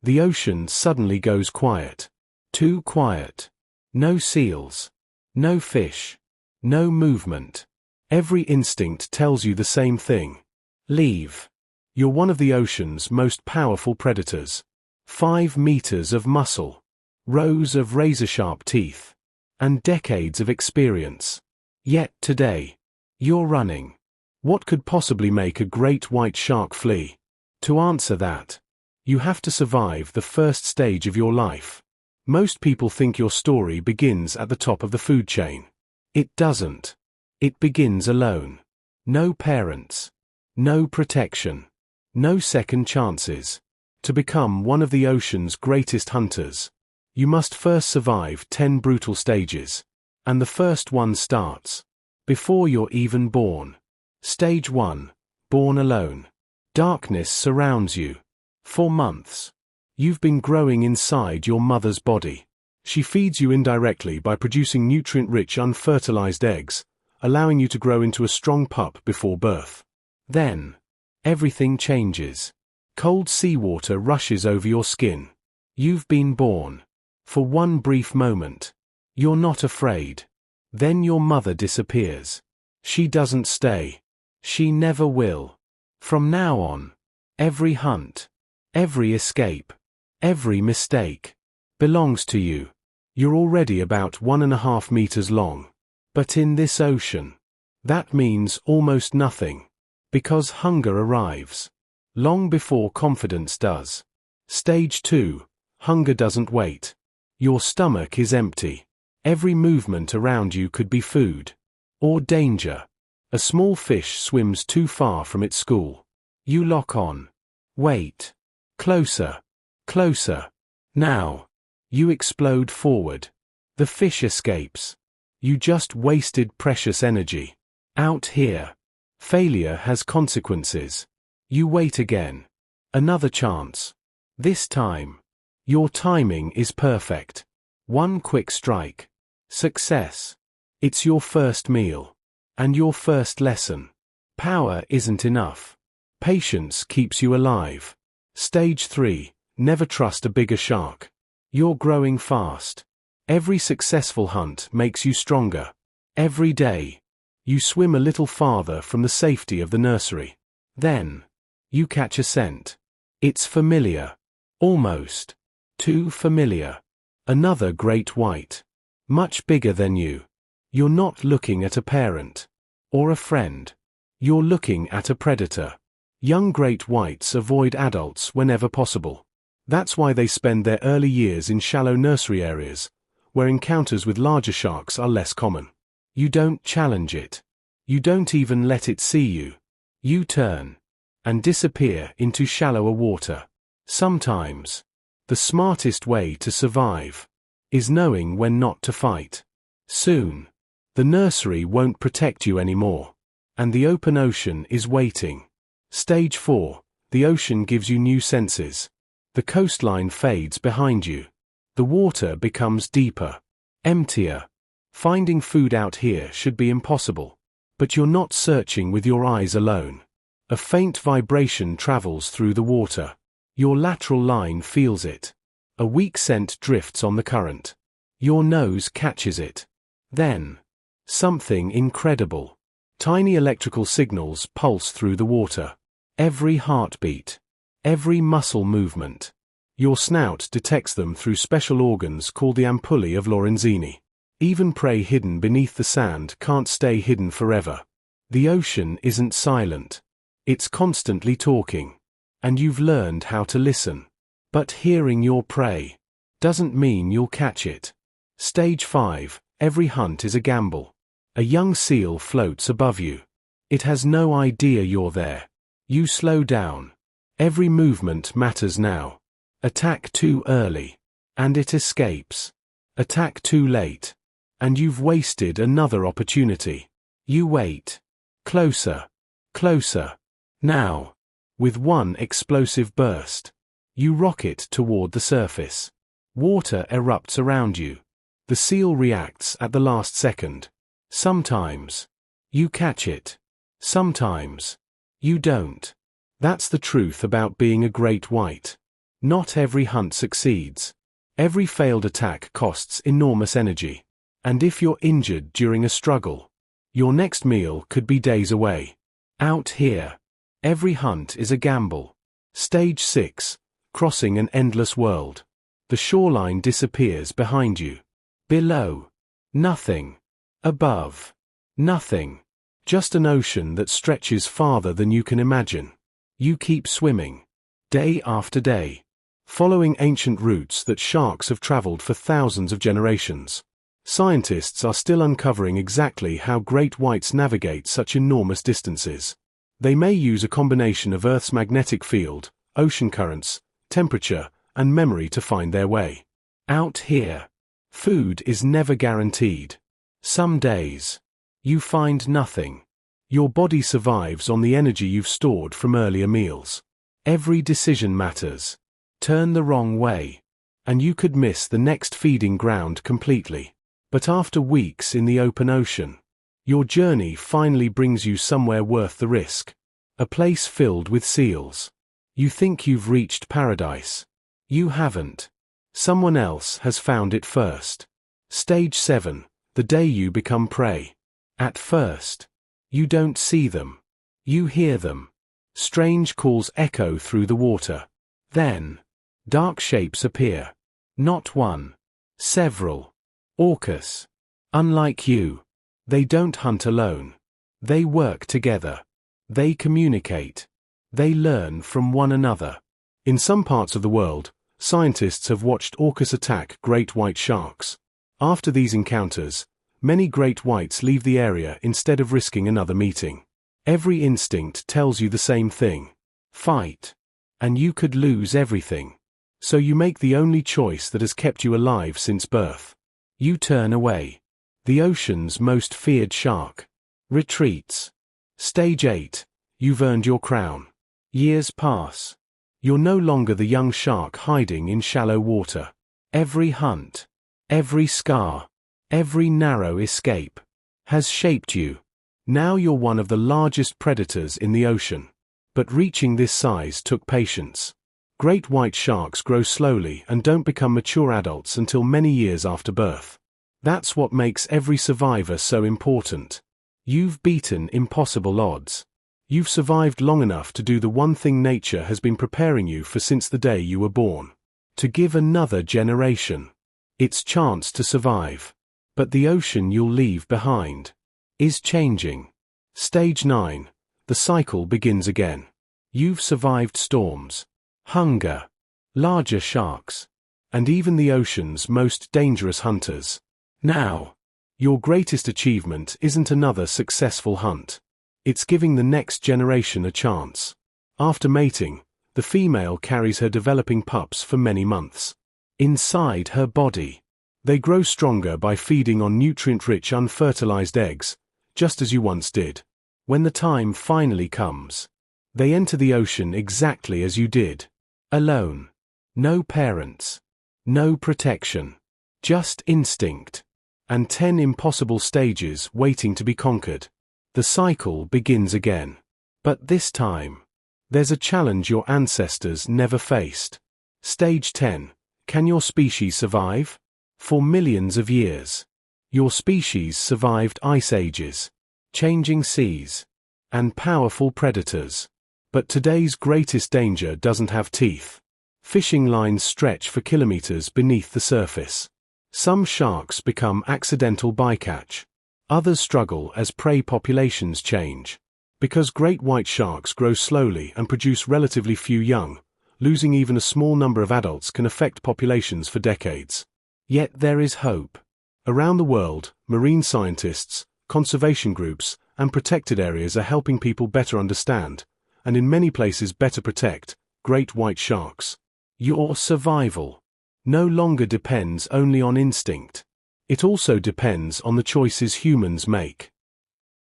The ocean suddenly goes quiet. Too quiet. No seals. No fish. No movement. Every instinct tells you the same thing. Leave. You're one of the ocean's most powerful predators. 5 meters of muscle. Rows of razor-sharp teeth. And decades of experience. Yet today, you're running. What could possibly make a great white shark flee? To answer that, you have to survive the first stage of your life. Most people think your story begins at the top of the food chain. It doesn't. It begins alone. No parents. No protection. No second chances. To become one of the ocean's greatest hunters, you must first survive 10 brutal stages. And the first one starts before you're even born. Stage 1. Born alone. Darkness surrounds you. For months. You've been growing inside your mother's body. She feeds you indirectly by producing nutrient-rich unfertilized eggs, allowing you to grow into a strong pup before birth. Then, everything changes. Cold seawater rushes over your skin. You've been born. For one brief moment. You're not afraid. Then your mother disappears. She doesn't stay. She never will. From now on, every hunt, every escape, every mistake, belongs to you. You're already about 1.5 meters long. But in this ocean, that means almost nothing. Because hunger arrives. Long before confidence does. Stage 2. Hunger doesn't wait. Your stomach is empty. Every movement around you could be food. Or danger. A small fish swims too far from its school. You lock on. Wait. Closer. Closer. Now. You explode forward. The fish escapes. You just wasted precious energy. Out here. Failure has consequences. You wait again. Another chance. This time. Your timing is perfect. One quick strike. Success. It's your first meal. And your first lesson. Power isn't enough. Patience keeps you alive. Stage 3. Never trust a bigger shark. You're growing fast. Every successful hunt makes you stronger. Every day. You swim a little farther from the safety of the nursery. Then. You catch a scent. It's familiar. Almost. Too familiar. Another great white. Much bigger than you. You're not looking at a parent. Or a friend. You're looking at a predator. Young great whites avoid adults whenever possible. That's why they spend their early years in shallow nursery areas, where encounters with larger sharks are less common. You don't challenge it. You don't even let it see you. You turn. And disappear into shallower water. Sometimes. The smartest way to survive. Is knowing when not to fight. Soon. The nursery won't protect you anymore. And the open ocean is waiting. Stage 4. The ocean gives you new senses. The coastline fades behind you. The water becomes deeper. Emptier. Finding food out here should be impossible. But you're not searching with your eyes alone. A faint vibration travels through the water. Your lateral line feels it. A weak scent drifts on the current. Your nose catches it. Then. Something incredible. Tiny electrical signals pulse through the water. Every heartbeat. Every muscle movement. Your snout detects them through special organs called the ampullae of Lorenzini. Even prey hidden beneath the sand can't stay hidden forever. The ocean isn't silent. It's constantly talking. And you've learned how to listen. But hearing your prey doesn't mean you'll catch it. Stage 5. Every hunt is a gamble. A young seal floats above you. It has no idea you're there. You slow down. Every movement matters now. Attack too early. And it escapes. Attack too late. And you've wasted another opportunity. You wait. Closer. Closer. Now. With one explosive burst. You rocket toward the surface. Water erupts around you. The seal reacts at the last second. Sometimes. You catch it. Sometimes. You don't. That's the truth about being a great white. Not every hunt succeeds. Every failed attack costs enormous energy. And if you're injured during a struggle, your next meal could be days away. Out here, every hunt is a gamble. Stage 6, crossing an endless world. The shoreline disappears behind you. Below, nothing. Above, nothing. Just an ocean that stretches farther than you can imagine. You keep swimming, day after day, following ancient routes that sharks have traveled for thousands of generations. Scientists are still uncovering exactly how great whites navigate such enormous distances. They may use a combination of Earth's magnetic field, ocean currents, temperature, and memory to find their way. Out here, food is never guaranteed. Some days, you find nothing. Your body survives on the energy you've stored from earlier meals. Every decision matters. Turn the wrong way, and you could miss the next feeding ground completely. But after weeks in the open ocean, your journey finally brings you somewhere worth the risk. A place filled with seals. You think you've reached paradise. You haven't. Someone else has found it first. Stage 7, the day you become prey. At first, you don't see them. You hear them. Strange calls echo through the water. Then, dark shapes appear. Not one. Several. Orcas. Unlike you, they don't hunt alone. They work together. They communicate. They learn from one another. In some parts of the world, scientists have watched orcas attack great white sharks. After these encounters, many great whites leave the area instead of risking another meeting. Every instinct tells you the same thing. Fight. And you could lose everything. So you make the only choice that has kept you alive since birth. You turn away. The ocean's most feared shark retreats. Stage 8. You've earned your crown. Years pass. You're no longer the young shark hiding in shallow water. Every hunt, every scar, every narrow escape has shaped you. Now you're one of the largest predators in the ocean. But reaching this size took patience. Great white sharks grow slowly and don't become mature adults until many years after birth. That's what makes every survivor so important. You've beaten impossible odds. You've survived long enough to do the one thing nature has been preparing you for since the day you were born. To give another generation its chance to survive. But the ocean you'll leave behind is changing. Stage 9. The cycle begins again. You've survived storms, hunger, larger sharks, and even the ocean's most dangerous hunters. Now, your greatest achievement isn't another successful hunt. It's giving the next generation a chance. After mating, the female carries her developing pups for many months. Inside her body, they grow stronger by feeding on nutrient-rich unfertilized eggs, just as you once did. When the time finally comes, they enter the ocean exactly as you did. Alone. No parents. No protection. Just instinct. And 10 impossible stages waiting to be conquered. The cycle begins again. But this time, there's a challenge your ancestors never faced. Stage 10. Can your species survive? For millions of years, your species survived ice ages, changing seas, and powerful predators. But today's greatest danger doesn't have teeth. Fishing lines stretch for kilometers beneath the surface. Some sharks become accidental bycatch. Others struggle as prey populations change. Because great white sharks grow slowly and produce relatively few young, losing even a small number of adults can affect populations for decades. Yet there is hope. Around the world, marine scientists, conservation groups, and protected areas are helping people better understand, and in many places better protect, great white sharks. Your survival no longer depends only on instinct. It also depends on the choices humans make.